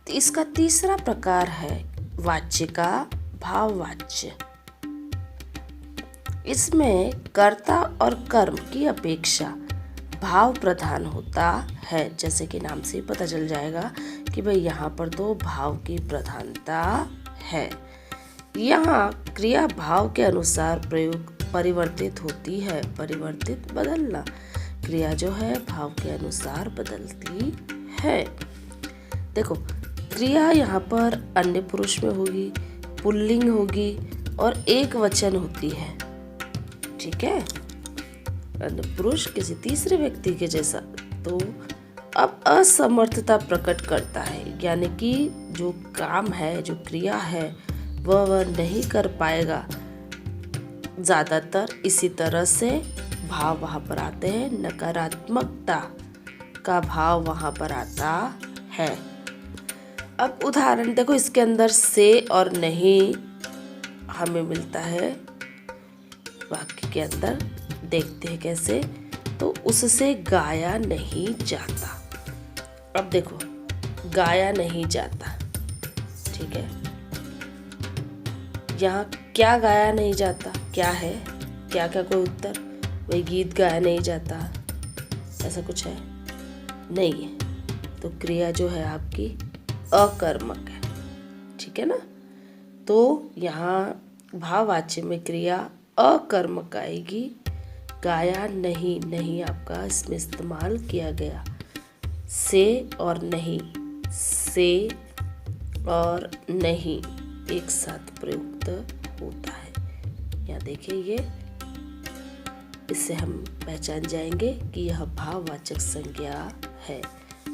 इसका तीसरा प्रकार है वाच्य का भाववाच्य। इसमें कर्ता और कर्म की अपेक्षा भाव प्रधान होता है। जैसे कि नाम से ही पता चल जाएगा कि भाई यहाँ पर तो भाव की प्रधानता है। यहाँ क्रिया भाव के अनुसार प्रयोग परिवर्तित होती है। परिवर्तित बदलना, क्रिया जो है भाव के अनुसार बदलती है। देखो, क्रिया यहाँ पर अन्य पुरुष में होगी, पुल्लिंग होगी और एक वचन होती है। ठीक है, अन्य पुरुष किसी तीसरे व्यक्ति के जैसा। तो अब असमर्थता प्रकट करता है, यानी कि जो काम है, जो क्रिया है, वह नहीं कर पाएगा। ज़्यादातर इसी तरह से भाव वहाँ पर आते हैं। नकारात्मकता का भाव वहाँ पर आता है। अब उदाहरण देखो, इसके अंदर से और नहीं हमें मिलता है वाक्य के अंदर। देखते हैं कैसे। तो उससे गाया नहीं जाता। अब देखो, गाया नहीं जाता, ठीक है। यहाँ क्या गाया नहीं जाता, क्या है, क्या क्या कोई उत्तर? वही गीत गाया नहीं जाता, ऐसा कुछ है? नहीं है। तो क्रिया जो है आपकी अकर्मक है, ठीक है ना। तो यहाँ भाववाच्य में क्रिया अकर्मक आएगी। गाया नहीं, नहीं आपका इसमें इस्तेमाल किया गया। से और नहीं, से और नहीं एक साथ प्रयुक्त होता है। यहाँ देखिए, ये इससे हम पहचान जाएंगे कि यह भाववाचक संज्ञा है।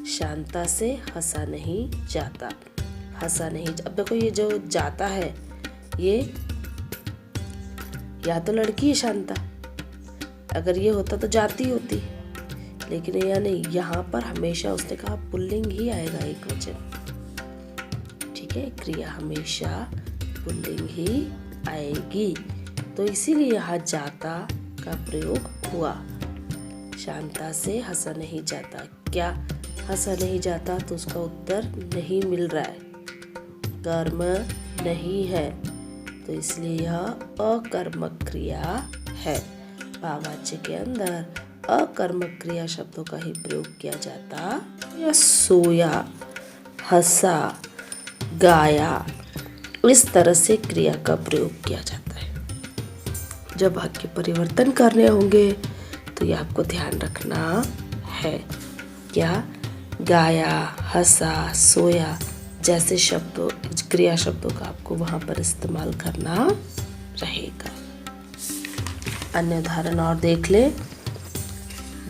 शांता से हंसा नहीं जाता, हंसा नहीं। अब देखो, ये जो जाता है, ये या तो लड़की है शांता, अगर ये होता तो जाती होती, लेकिन यह नहीं। यहाँ पर हमेशा उसने कहा पुल्लिंग ही आएगा, एक वचन, ठीक है। क्रिया हमेशा पुल्लिंग ही आएगी, तो इसीलिए यहाँ जाता का प्रयोग हुआ। शांता से हंसा नहीं जाता, क्या हंसा नहीं जाता? तो उसका उत्तर नहीं मिल रहा है, कर्म नहीं है, तो इसलिए यह अकर्मक क्रिया है। भाववाच्य के अंदर अकर्मक क्रिया शब्दों का ही प्रयोग किया जाता। या सोया, हंसा, गाया, इस तरह से क्रिया का प्रयोग किया जाता है। जब वाक्य परिवर्तन करने होंगे तो ये आपको ध्यान रखना है। क्या? गाया, हंसा, सोया जैसे शब्दों, क्रिया शब्दों का आपको वहाँ पर इस्तेमाल करना रहेगा। अन्य उदाहरण और देख ले।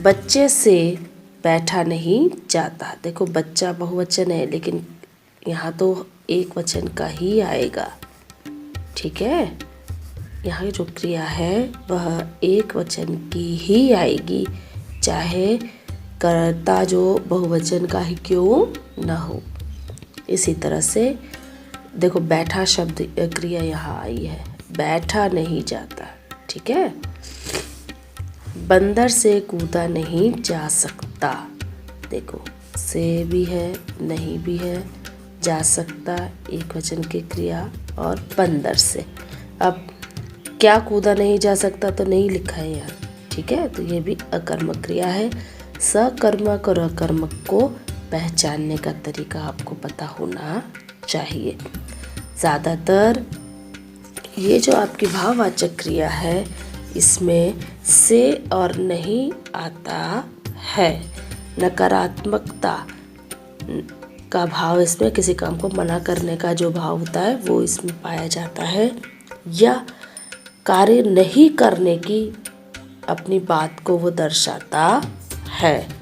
बच्चे से बैठा नहीं जाता। देखो, बच्चा बहुवचन है, लेकिन यहाँ तो एक वचन का ही आएगा, ठीक है। यहाँ जो क्रिया है वह एक वचन की ही आएगी, चाहे कर्ता जो बहुवचन का ही क्यों न हो। इसी तरह से देखो, बैठा शब्द क्रिया यहाँ आई है, बैठा नहीं जाता, ठीक है। बंदर से कूदा नहीं जा सकता। देखो, से भी है, नहीं भी है, जा सकता एक वचन की क्रिया, और बंदर से। अब क्या कूदा नहीं जा सकता तो नहीं लिखा है यहाँ, ठीक है। तो ये भी अकर्मक क्रिया है। सकर्मक और अकर्मक को पहचानने का तरीका आपको पता होना चाहिए। ज़्यादातर ये जो आपकी भाववाचक क्रिया है, इसमें से और नहीं आता है। नकारात्मकता का भाव, इसमें किसी काम को मना करने का जो भाव होता है वो इसमें पाया जाता है, या कार्य नहीं करने की अपनी बात को वो दर्शाता है।